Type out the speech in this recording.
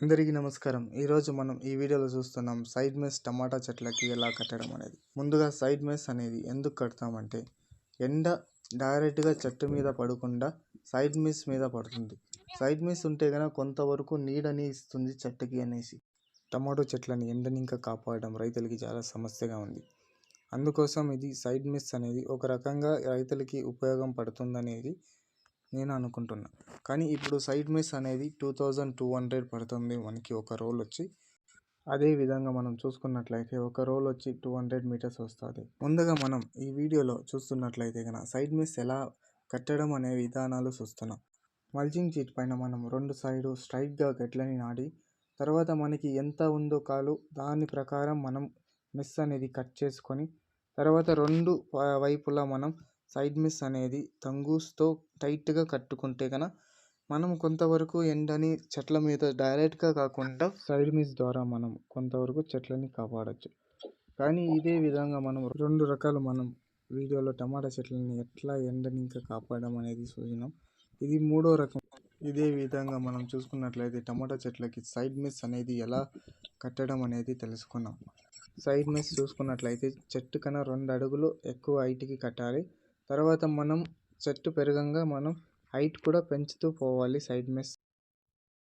అందరికీ నమస్కారం. ఈరోజు మనం ఈ వీడియోలో చూస్తున్నాం సైడ్ మెస్ టమాటా చెట్లకి ఎలా కట్టడం అనేది. ముందుగా సైడ్ మెస్ అనేది ఎందుకు కడతామంటే ఎండ డైరెక్ట్గా చెట్టు మీద పడకుండా సైడ్ మెస్ మీద పడుతుంది. సైడ్ మెస్ ఉంటే కనుక కొంతవరకు నీడని ఇస్తుంది చెట్టుకి అనేసి. టమాటో చెట్లని ఎండని ఇంకా కాపాడడం రైతులకి చాలా సమస్యగా ఉంది. అందుకోసం ఇది సైడ్ మెస్ అనేది ఒక రకంగా రైతులకి ఉపయోగం పడుతుందనేది నేను అనుకుంటున్నా. కానీ ఇప్పుడు సైడ్ మెస్ అనేది 2200 పడుతుంది మనకి ఒక రోల్ వచ్చి. అదే విధంగా మనం చూసుకున్నట్లయితే ఒక రోల్ వచ్చి 200 మీటర్స్ వస్తుంది. ముందుగా మనం ఈ వీడియోలో చూస్తున్నట్లయితే కనుక సైడ్ మెస్ ఎలా కట్టడం అనే విధానాలు చూస్తున్నాం. మల్చింగ్ షీట్ పైన మనం రెండు సైడు స్ట్రైట్గా గట్లని నాటి తర్వాత మనకి ఎంత ఉందో కాలు దాని ప్రకారం మనం మెస్ అనేది కట్ చేసుకొని తర్వాత రెండు వైపులా మనం సైడ్ మెస్ అనేది తంగూస్తో టైట్గా కట్టుకుంటే కనుక మనం కొంతవరకు ఎండని చెట్ల మీద డైరెక్ట్గా కాకుండా సైడ్ మెస్ ద్వారా మనం కొంతవరకు చెట్లని కాపాడచ్చు. కానీ ఇదే విధంగా మనం రెండు రకాలు మనం వీడియోలో టమాటా చెట్లని ఎట్లా ఎండని ఇంకా కాపాడడం అనేది చూసినాం. ఇది మూడో రకం. ఇదే విధంగా మనం చూసుకున్నట్లయితే టమాటా చెట్లకి సైడ్ మెస్ అనేది ఎలా కట్టడం అనేది తెలుసుకున్నాం. సైడ్ మెస్ చూసుకున్నట్లయితే చెట్టు కన్నా 2 అడుగులు ఎక్కువ హైట్కి కట్టాలి. తర్వాత మనం చెట్టు పెరగంగా మనం హైట్ కూడా పెంచుతూ పోవాలి సైడ్ మెస్